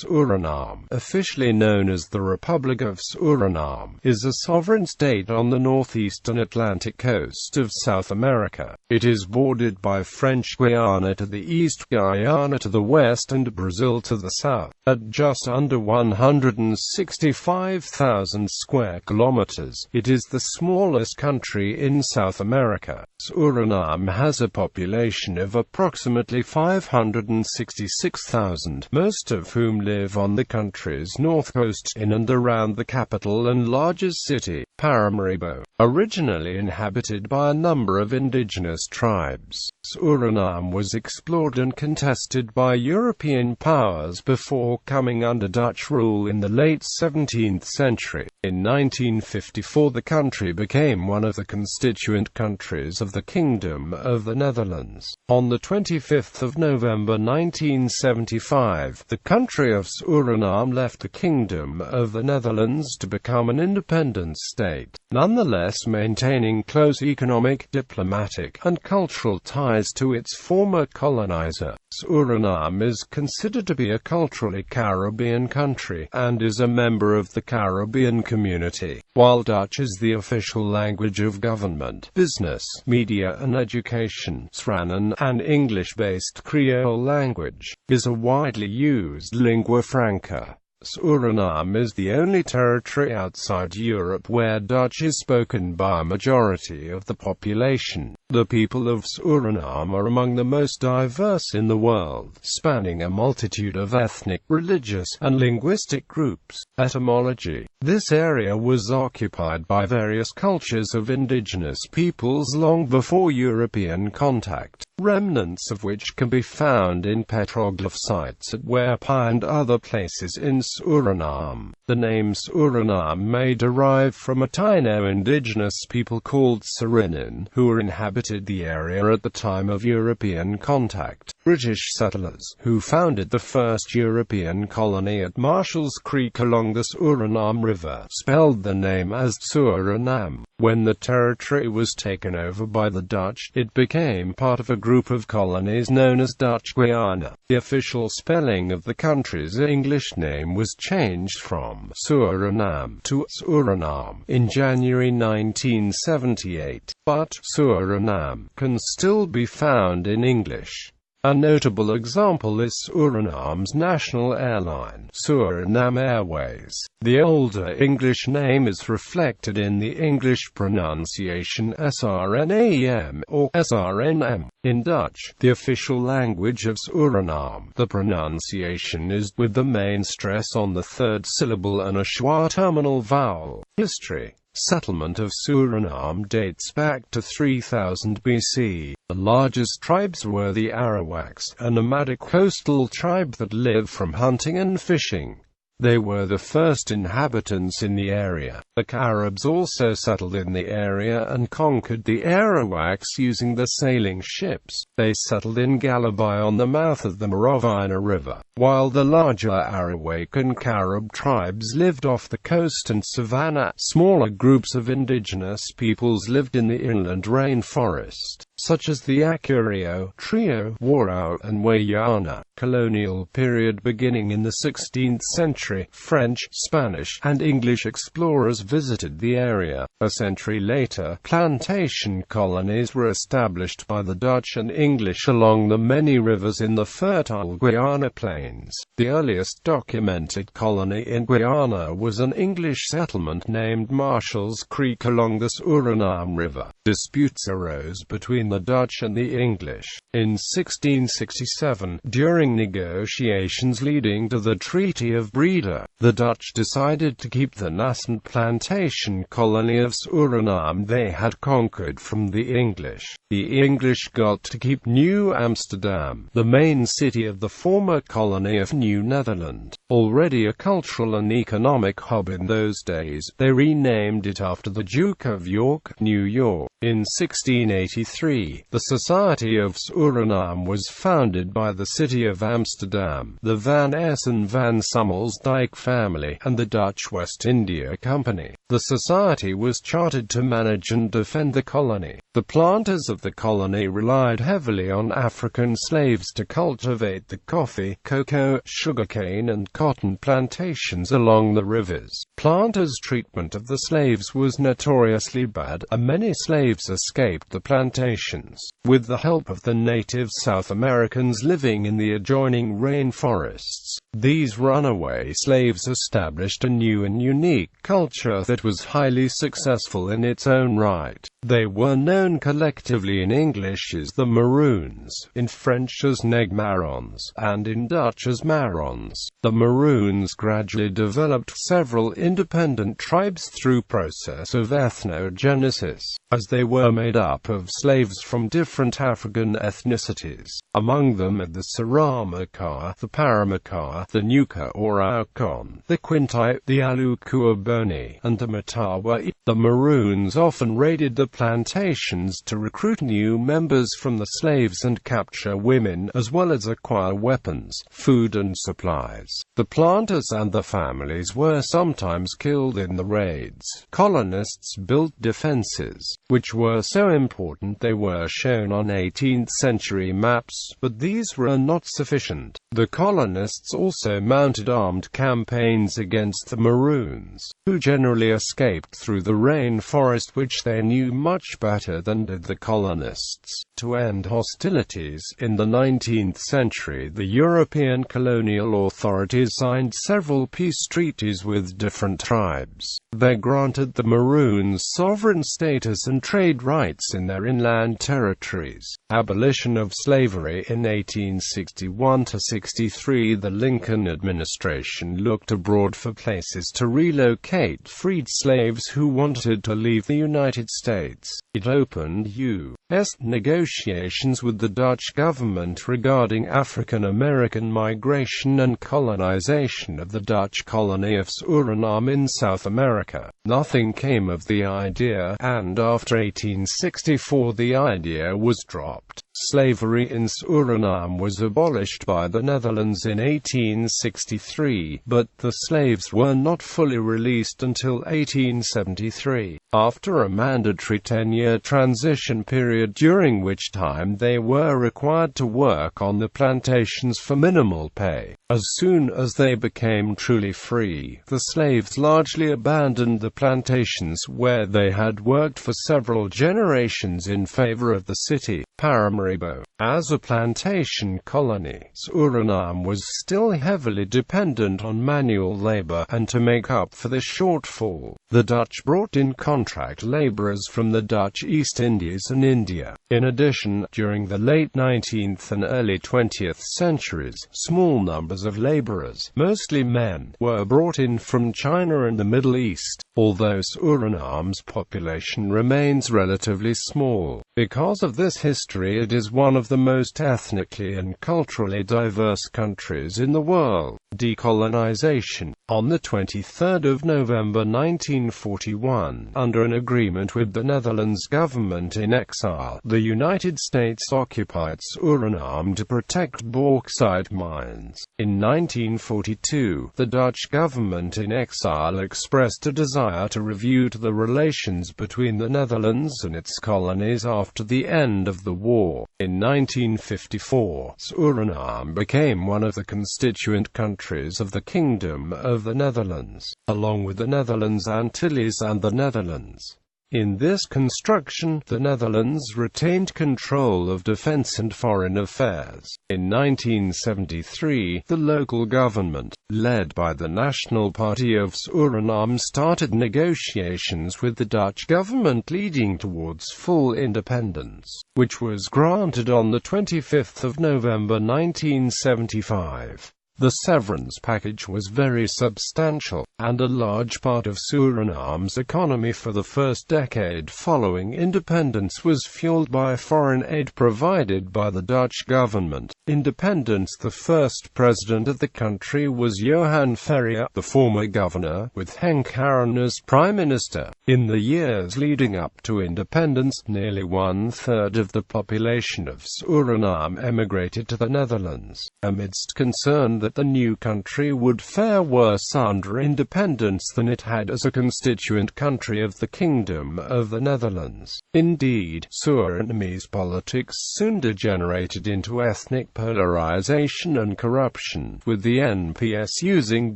Suriname, officially known as the Republic of Suriname, is a sovereign state on the northeastern Atlantic coast of South America. It is bordered by French Guiana to the east, Guyana to the west, and Brazil to the south. At just under 165,000 square kilometers, it is the smallest country in South America. Suriname has a population of approximately 566,000, most of whom live on the country's north coast, in and around the capital and largest city, Paramaribo. Originally inhabited by a number of indigenous tribes, Suriname was explored and contested by European powers before coming under Dutch rule in the late 17th century. In 1954 the country became one of the constituent countries of the Kingdom of the Netherlands. On the 25th of November 1975, the country of Suriname left the Kingdom of the Netherlands to become an independent state, nonetheless maintaining close economic, diplomatic, and cultural ties to its former colonizer. Suriname is considered to be a culturally Caribbean country, and is a member of the Caribbean Community. While Dutch is the official language of government, business, media and education, Sranan, an English-based Creole language, is a widely used lingua franca. Suriname is the only territory outside Europe where Dutch is spoken by a majority of the population. The people of Suriname are among the most diverse in the world, spanning a multitude of ethnic, religious, and linguistic groups. Etymology: this area was occupied by various cultures of indigenous peoples long before European contact, remnants of which can be found in petroglyph sites at Werpa and other places in Suriname. The name Suriname may derive from a Taino indigenous people called Suriname, who were inhabited the area at the time of European contact. British settlers, who founded the first European colony at Marshall's Creek along the Suriname River, spelled the name as Suriname. When the territory was taken over by the Dutch, it became part of a group of colonies known as Dutch Guiana. The official spelling of the country's English name was changed from Suriname to Suriname in January 1978, but Suriname can still be found in English. A notable example is Suriname's national airline, Suriname Airways. The older English name is reflected in the English pronunciation SRNAM or SRNM. In Dutch, the official language of Suriname, the pronunciation is with the main stress on the third syllable and a schwa terminal vowel. History: settlement of Suriname dates back to 3000 BC. The largest tribes were the Arawaks, a nomadic coastal tribe that lived from hunting and fishing. They were the first inhabitants in the area. The Caribs also settled in the area and conquered the Arawaks using the sailing ships. They settled in Galabai on the mouth of the Marovina River, while the larger Arawak and Carib tribes lived off the coast and savanna. Smaller groups of indigenous peoples lived in the inland rainforest, such as the Akurio, Trio, Warao, and Wayana. Colonial period: beginning in the 16th century, French, Spanish, and English explorers visited the area. A century later, plantation colonies were established by the Dutch and English along the many rivers in the fertile Guiana plains. The earliest documented colony in Guyana was an English settlement named Marshall's Creek along the Suriname River. Disputes arose between the Dutch and the English. In 1667, during negotiations leading to the Treaty of Breda, the Dutch decided to keep the nascent plantation colony of Suriname they had conquered from the English. The English got to keep New Amsterdam, the main city of the former colony of New Netherland. Already a cultural and economic hub in those days, they renamed it after the Duke of York, New York. In 1683, the Society of Suriname was founded by the city of Amsterdam, the Van Essen van Sommelsdijk family, and the Dutch West India Company. The society was chartered to manage and defend the colony. The planters of the colony relied heavily on African slaves to cultivate the coffee, cocoa, sugarcane and cotton plantations along the rivers. Planters' treatment of the slaves was notoriously bad, and many slaves escaped the plantations. With the help of the native South Americans living in the adjoining rainforests, these runaway slaves established a new and unique culture that was highly successful in its own right. They were known collectively in English as the Maroons, in French as Nègres, and in Dutch as Marrons. The Maroons gradually developed several independent tribes through process of ethnogenesis, as they were made up of slaves from different African ethnicities. Among them are the Saramaka, the Paramaribo, the Nuka or Aukon, the Quintai, the Alukuaboni, and the Matawa. The Maroons often raided the plantations to recruit new members from the slaves and capture women, as well as acquire weapons, food and supplies. The planters and the families were sometimes killed in the raids. Colonists built defenses, which were so important they were shown on 18th-century maps, but these were not sufficient. The colonists also mounted armed campaigns against the Maroons, who generally escaped through the rainforest, which they knew much better than did the colonists. To end hostilities, in the 19th century the European colonial authorities signed several peace treaties with different tribes. They granted the Maroons sovereign status and trade rights in their inland territories. Abolition of slavery in 1861–63. The Lincoln administration looked abroad for places to relocate freed slaves who wanted to leave the United States. It opened U.S. negotiations with the Dutch government regarding African American migration and colonization of the Dutch colony of Suriname in South America. Nothing came of the idea, and after 1864 the idea was dropped. Slavery in Suriname was abolished by the Netherlands in 1863, but the slaves were not fully released until 1873, after a mandatory 10-year transition period during which time they were required to work on the plantations for minimal pay. As soon as they became truly free, the slaves largely abandoned the plantations where they had worked for several generations in favor of the city, Paramaribo. As a plantation colony, Suriname was still heavily dependent on manual labor, and to make up for this shortfall, the Dutch brought in contract laborers from the Dutch East Indies and India. In addition, during the late 19th and early 20th centuries, small numbers of laborers, mostly men, were brought in from China and the Middle East. Although Suriname's population remains relatively small, because of this history it is one of the most ethnically and culturally diverse countries in the world. Decolonization. On the 23rd of November 1941, under an agreement with the Netherlands government in exile, the United States occupied Suriname to protect bauxite mines. In 1942, the Dutch government in exile expressed a desire to review the relations between the Netherlands and its colonies after the end of the war. In 1954, Suriname became one of the constituent countries of the Kingdom of the Netherlands, along with the Netherlands Antilles and the Netherlands. In this construction, the Netherlands retained control of defense and foreign affairs. In 1973, the local government, led by the National Party of Suriname, started negotiations with the Dutch government leading towards full independence, which was granted on the 25th of November 1975. The severance package was very substantial, and a large part of Suriname's economy for the first decade following independence was fueled by foreign aid provided by the Dutch government. Independence. The first president of the country was Johan Ferrier, the former governor, with Henk Haren as prime minister. In the years leading up to independence, nearly one-third of the population of Suriname emigrated to the Netherlands, amidst concern that the new country would fare worse under independence. independence than it had as a constituent country of the Kingdom of the Netherlands. Indeed, Surinamese politics soon degenerated into ethnic polarization and corruption, with the NPS using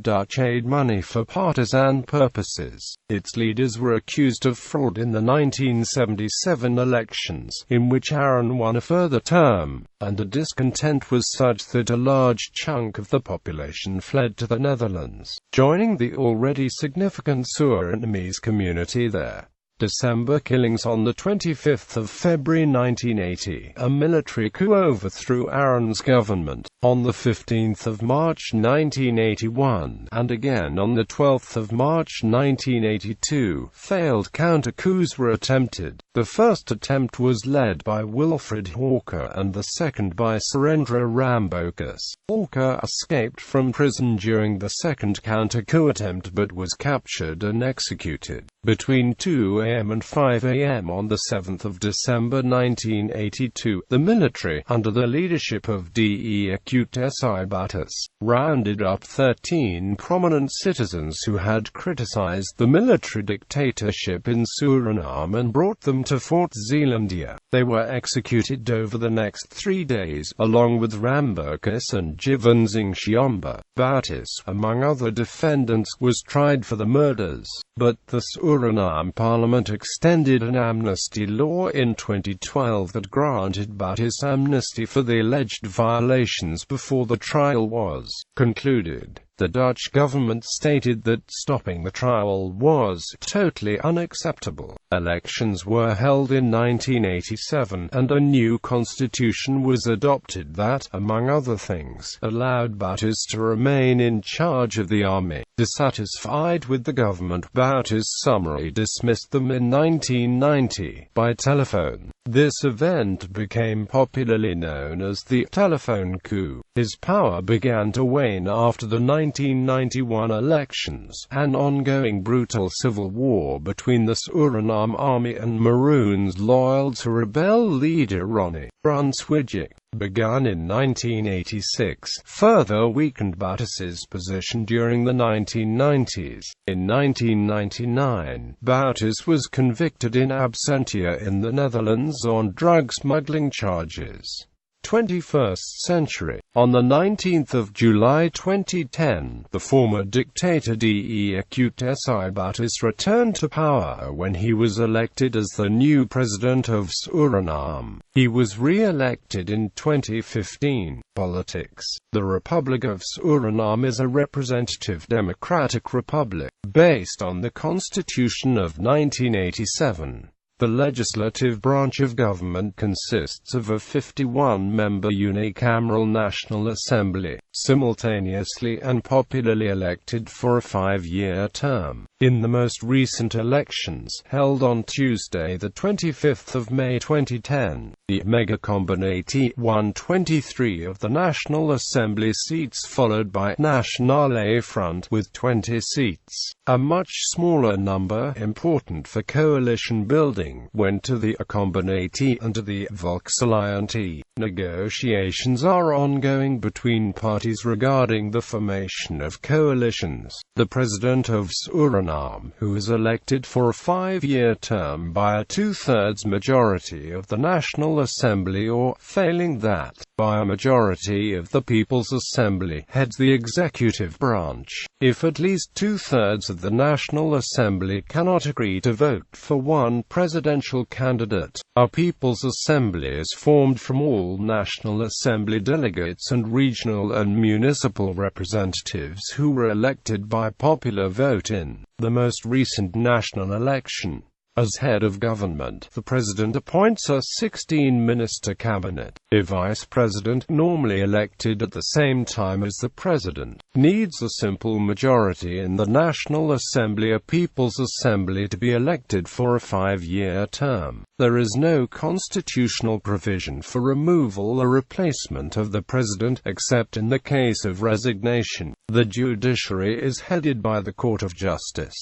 Dutch aid money for partisan purposes. Its leaders were accused of fraud in the 1977 elections, in which Aaron won a further term, and the discontent was such that a large chunk of the population fled to the Netherlands, joining the already significant Surinamese community there. December killings. On the 25th of February 1980, a military coup overthrew Aaron's government. On the 15th of March 1981, and again on the 12th of March 1982, failed counter-coups were attempted. The first attempt was led by Wilfred Hawker and the second by Surendra Rambokas. Hawker escaped from prison during the second counter-coup attempt but was captured and executed. Between 2 a.m. and 5 a.m. on the 7th of December 1982, the military, under the leadership of DE rounded up 13 prominent citizens who had criticized the military dictatorship in Suriname and brought them to Fort Zeelandia. They were executed over the next 3 days, along with Rambokas and Jivanzing Shiomba. Bautis, among other defendants, was tried for the murders, but the Suriname Parliament extended an amnesty law in 2012 that granted Bautis amnesty for the alleged violations before the trial was concluded. The Dutch government stated that stopping the trial was totally unacceptable. Elections were held in 1987, and a new constitution was adopted that, among other things, allowed Bautis to remain in charge of the army. Dissatisfied with the government, Bautis summarily dismissed them in 1990 by telephone. This event became popularly known as the telephone coup. His power began to wane after the 1991 elections. An ongoing brutal civil war between the Suriname army and Maroons loyal to rebel leader Ronnie Brunswick began in 1986, further weakened Bautis's position during the 1990s. In 1999, Bautis was convicted in absentia in the Netherlands on drug smuggling charges. 21st century. On the 19th of July 2010, the former dictator Bautis returned to power when he was elected as the new president of Suriname. He was re-elected in 2015. Politics. The Republic of Suriname is a representative democratic republic, based on the Constitution of 1987. The legislative branch of government consists of a 51-member unicameral National Assembly, simultaneously and popularly elected for a 5-year term. In the most recent elections, held on Tuesday the 25th of May 2010, the Megacombinate won 23 of the National Assembly seats, followed by Nationale Front with 20 seats. A much smaller number, important for coalition building, went to the Combinate and to the Volksalliantie. Negotiations are ongoing between parties regarding the formation of coalitions. The President of Suriname, who is elected for a 5-year term by a 2/3 majority of the National Assembly or, failing that, by a majority of the People's Assembly, heads the executive branch. If at least 2/3 of the National Assembly cannot agree to vote for one presidential candidate, a People's Assembly is formed from all National Assembly delegates and regional and municipal representatives who were elected by popular vote in the most recent national election. As head of government, the president appoints a 16-minister cabinet. A vice president, normally elected at the same time as the president, needs a simple majority in the National Assembly, a People's Assembly, to be elected for a 5-year term. There is no constitutional provision for removal or replacement of the president, except in the case of resignation. The judiciary is headed by the Court of Justice.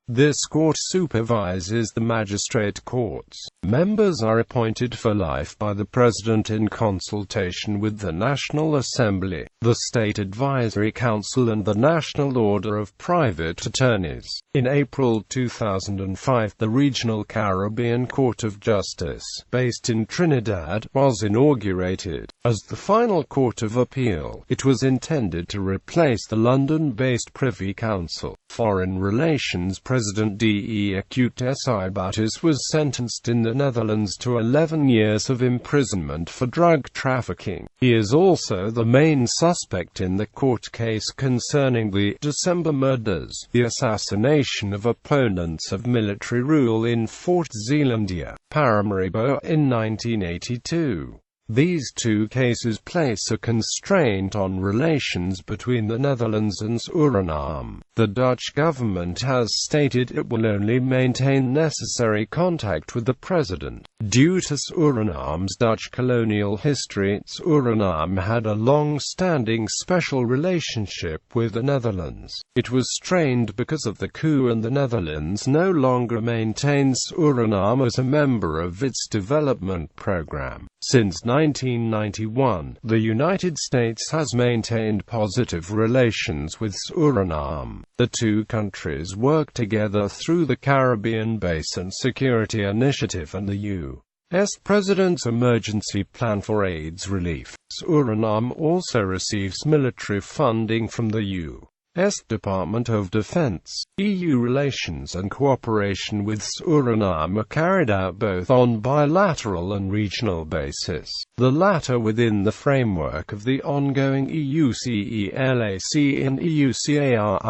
This court supervises the magistrate courts. Members are appointed for life by the President in consultation with the National Assembly, the State Advisory Council and the National Order of Private Attorneys. In April 2005, the Regional Caribbean Court of Justice, based in Trinidad, was inaugurated. As the final court of appeal, it was intended to replace the London-based Privy Council. Foreign Relations President Guyana was sentenced in the Netherlands to 11 years of imprisonment for drug trafficking. He is also the main suspect in the court case concerning the December murders, the assassination of opponents of military rule in Fort Zeelandia, Paramaribo, in 1982. These two cases place a constraint on relations between the Netherlands and Suriname. The Dutch government has stated it will only maintain necessary contact with the president. Due to Suriname's Dutch colonial history, Suriname had a long-standing special relationship with the Netherlands. It was strained because of the coup, and the Netherlands no longer maintains Suriname as a member of its development program. Since 1991, the United States has maintained positive relations with Suriname. The two countries work together through the Caribbean Basin Security Initiative and the U.S. President's Emergency Plan for AIDS Relief. Suriname also receives military funding from the U.S. Department of Defense. EU relations and cooperation with Suriname are carried out both on bilateral and regional basis, the latter within the framework of the ongoing EU-CELAC and EU-CARIFORUM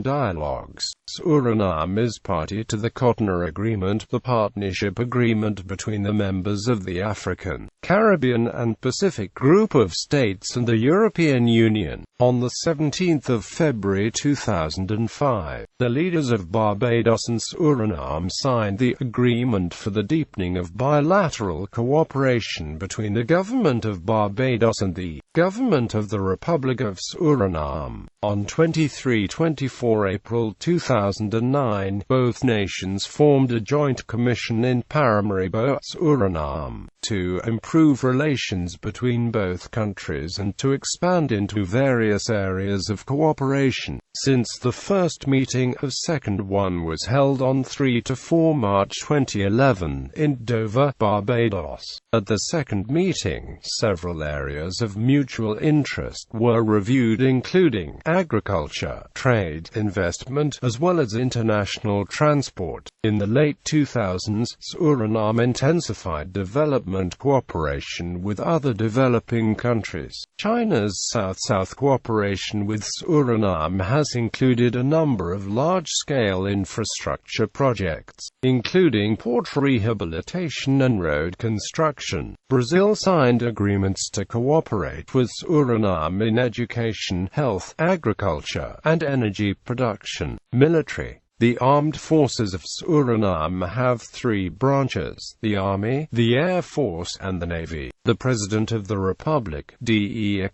dialogues. Suriname is party to the Cotonou Agreement, the partnership agreement between the members of the African, Caribbean and Pacific Group of States and the European Union. On the 17th of February 2005, the leaders of Barbados and Suriname signed the Agreement for the Deepening of Bilateral Cooperation between the Government of Barbados and the Government of the Republic of Suriname. On 23-24 April 2009, both nations formed a joint commission in Paramaribo, Suriname, to improve relations between both countries and to expand into various areas of cooperation. Since the first meeting, a second one was held on 3–4 March 2011 in Dover, Barbados. At the second meeting, several areas of mutual interest were reviewed, including agriculture, trade, investment, as well as international transport. In the late 2000s, Suriname intensified development cooperation with other developing countries. China's South-South cooperation with Suriname has included a number of large-scale infrastructure projects, including port rehabilitation and road construction. Brazil signed agreements to cooperate with Suriname in education, health, agriculture, and energy production. Military. The armed forces of Suriname have three branches: the Army, the Air Force, and the Navy. The President of the Republic, Guyana,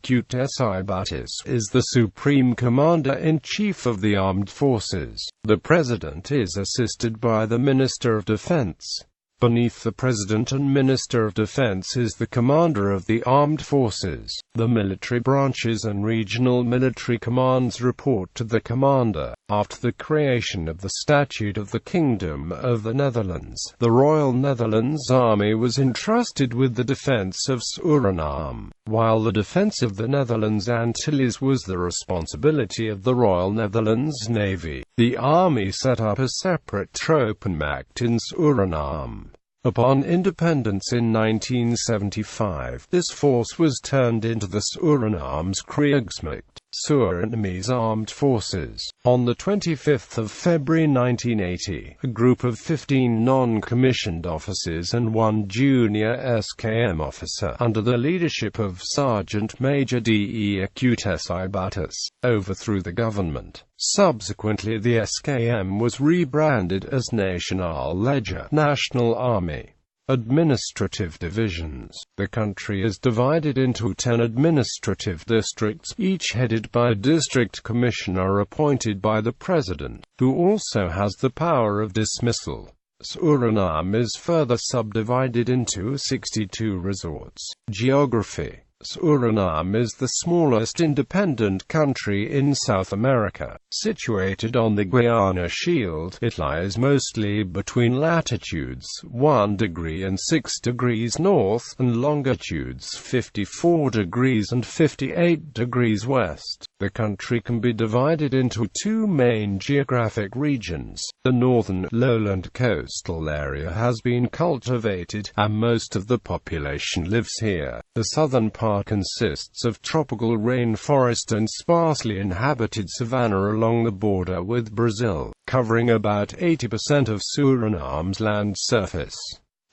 is the Supreme Commander-in-Chief of the Armed Forces. The President is assisted by the Minister of Defense. Beneath the President and Minister of Defense is the Commander of the Armed Forces. The military branches and regional military commands report to the Commander. After the creation of the Statute of the Kingdom of the Netherlands, the Royal Netherlands Army was entrusted with the defense of Suriname, while the defense of the Netherlands Antilles was the responsibility of the Royal Netherlands Navy. The Army set up a separate troepenmacht in Suriname. Upon independence in 1975, this force was turned into the Suriname's Krijgsmacht, Surinamese Armed Forces. On the 25th of February 1980, a group of 15 non-commissioned officers and one junior SKM officer, under the leadership of Sergeant Major Guyana, overthrew the government. Subsequently, the SKM was rebranded as Nationale Leger, National Army. Administrative divisions. The country is divided into 10 administrative districts, each headed by a district commissioner appointed by the president, who also has the power of dismissal. Suriname is further subdivided into 62 resorts. Geography. Suriname is the smallest independent country in South America. Situated on the Guyana Shield, it lies mostly between latitudes 1 degree and 6 degrees north, and longitudes 54 degrees and 58 degrees west. The country can be divided into 2 main geographic regions. The northern, lowland coastal area has been cultivated, and most of the population lives here. The southern part consists of tropical rainforest and sparsely inhabited savanna along the border with Brazil, covering about 80% of Suriname's land surface.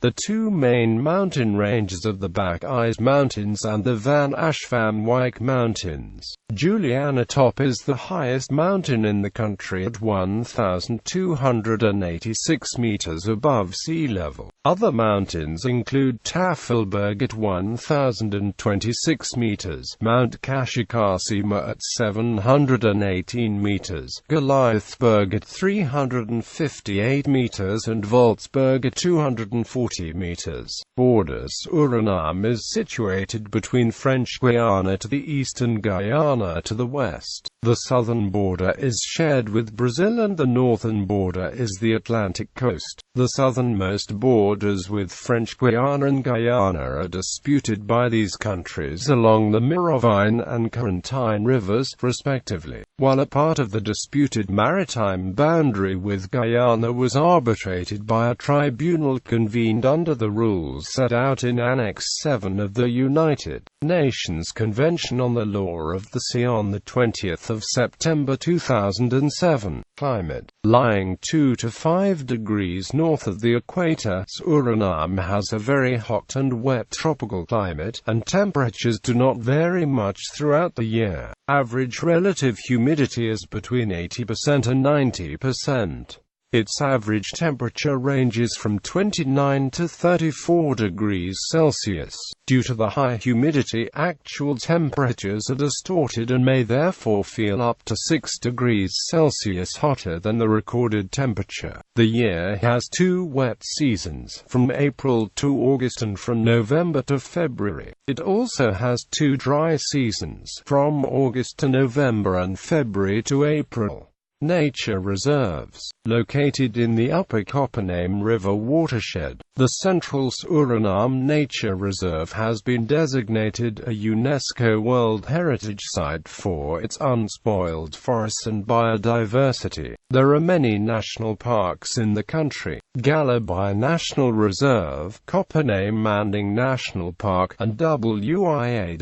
The 2 main mountain ranges of the Back Eyes Mountains and the Van Ashvanwyk Mountains. Juliana Top is the highest mountain in the country at 1,286 meters above sea level. Other mountains include Tafelberg at 1,026 meters, Mount Kashikasima at 718 meters, Goliathberg at 358 meters and Voltsberg at 240 meters. Border. Suriname is situated between French Guiana to the east and Guyana to the west. The southern border is shared with Brazil and the northern border is the Atlantic coast. The southernmost borders with French Guiana and Guyana are disputed by these countries along the Mirovine and Corentine rivers, respectively, while a part of the disputed maritime boundary with Guyana was arbitrated by a tribunal convened under the rules set out in Annex 7 of the United Nations Convention on the Law of the Sea on the 20th of September 2007. Climate. Lying 2 to 5 degrees north of the equator, Suriname has a very hot and wet tropical climate, and temperatures do not vary much throughout the year. Average relative humidity is between 80% and 90%. Its average temperature ranges from 29 to 34 degrees Celsius. Due to the high humidity, actual temperatures are distorted and may therefore feel up to 6 degrees Celsius hotter than the recorded temperature. The year has 2 wet seasons, from April to August and from November to February. It also has 2 dry seasons, from August to November and February to April. Nature reserves. Located in the Upper Coppernaim River watershed, the Central Suriname Nature Reserve has been designated a UNESCO World Heritage Site for its unspoiled forests and biodiversity. There are many national parks in the country: Galabai National Reserve, Coppernaim Manding National Park, and Wia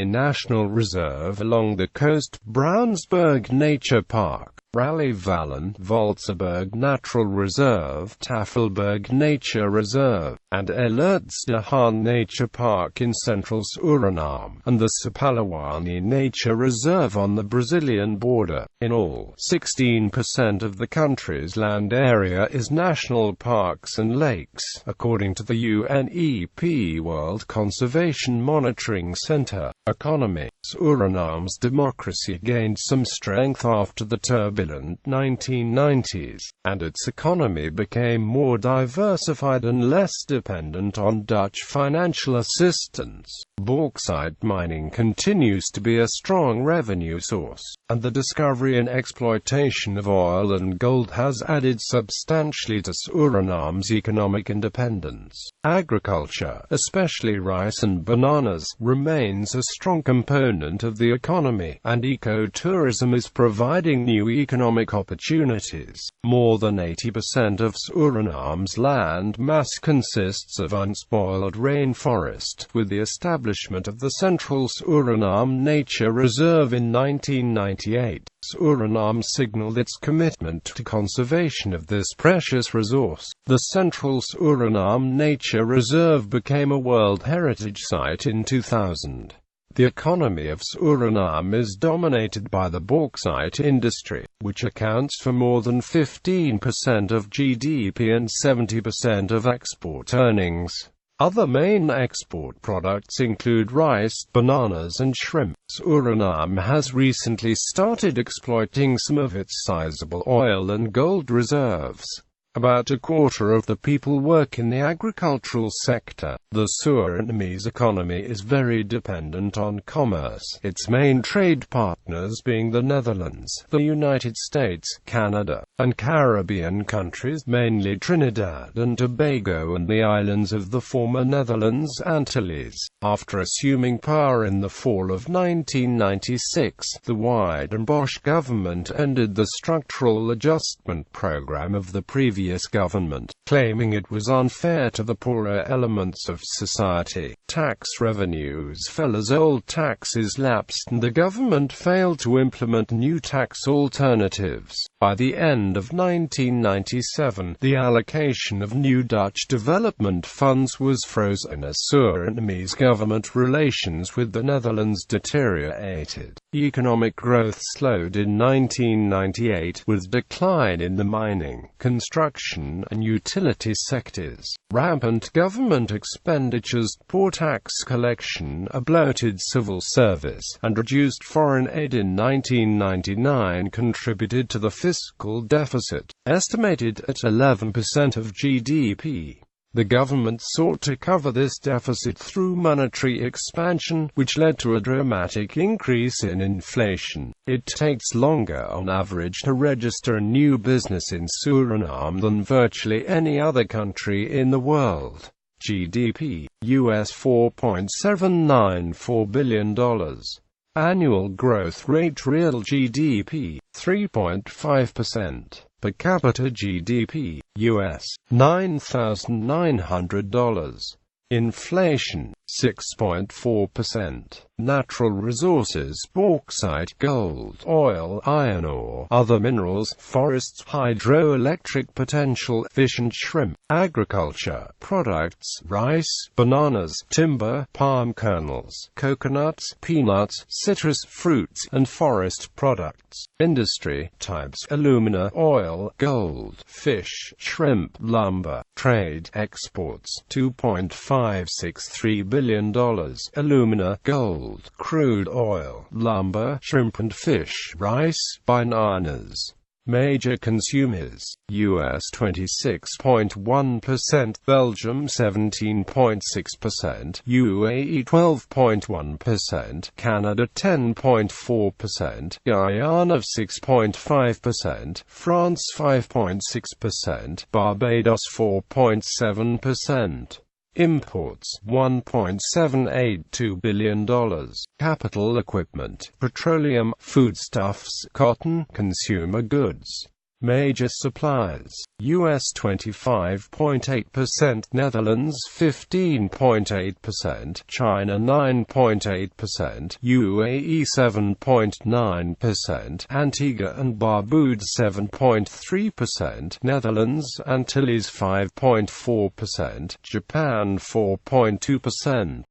National Reserve along the coast, Brownsburg Nature Park, Raleigh-Vallon, Voltserberg Natural Reserve, Tafelberg Nature Reserve, and Alertsdahan Nature Park in central Suriname, and the Sipalawani Nature Reserve on the Brazilian border. In all, 16% of the country's land area is national parks and lakes, according to the UNEP World Conservation Monitoring Center. Economy. Suriname's democracy gained some strength after the turbulent 1990s, and its economy became more diversified and less dependent on Dutch financial assistance. Bauxite mining continues to be a strong revenue source, and the discovery and exploitation of oil and gold has added substantially to Suriname's economic independence. Agriculture, especially rice and bananas, remains a strong component of the economy, and ecotourism is providing new economic opportunities. More than 80% of Suriname's land mass consists of unspoiled rainforest. With the establishment of the Central Suriname Nature Reserve in 1998, Suriname signaled its commitment to conservation of this precious resource. The Central Suriname Nature Reserve became a World Heritage Site in 2000. The economy of Suriname is dominated by the bauxite industry, which accounts for more than 15% of GDP and 70% of export earnings. Other main export products include rice, bananas and shrimp. Suriname has recently started exploiting some of its sizable oil and gold reserves. About a quarter of the people work in the agricultural sector. The Surinamese economy is very dependent on commerce, its main trade partners being the Netherlands, the United States, Canada, and Caribbean countries, mainly Trinidad and Tobago and the islands of the former Netherlands Antilles. After assuming power in the fall of 1996, the Stellenbosch government ended the structural adjustment program of the previous government, claiming it was unfair to the poorer elements of society. Tax revenues fell as old taxes lapsed and the government failed to implement new tax alternatives. By the end of 1997, the allocation of new Dutch development funds was frozen as Surinamese government relations with the Netherlands deteriorated. Economic growth slowed in 1998, with decline in the mining, construction, and utility sectors. Rampant government expenditures, poor tax collection, a bloated civil service, and reduced foreign aid in 1999 contributed to the fiscal deficit, estimated at 11% of GDP. The government sought to cover this deficit through monetary expansion, which led to a dramatic increase in inflation. It takes longer on average to register a new business in Suriname than virtually any other country in the world. GDP, US $4.794 billion. Annual growth rate real GDP, 3.5%. Per capita GDP, US $9,900. Inflation, 6.4%. Natural resources: bauxite, gold, oil, iron ore, other minerals, forests, hydroelectric potential, fish and shrimp. Agriculture products: rice, bananas, timber, palm kernels, coconuts, peanuts, citrus fruits, and forest products. Industry types: alumina, oil, gold, fish, shrimp, lumber. Trade exports: $2.563 billion. Alumina, gold, crude oil, lumber, shrimp and fish, rice, bananas. Major consumers: US 26.1%, Belgium 17.6%, UAE 12.1%, Canada 10.4%, Guyana 6.5%, France 5.6%, Barbados 4.7%. Imports: $1.782 billion. Capital equipment: petroleum, foodstuffs, cotton, consumer goods. Major suppliers: US 25.8%, Netherlands 15.8%, China 9.8%, UAE 7.9%, Antigua and Barbuda 7.3%, Netherlands Antilles 5.4%, Japan 4.2%.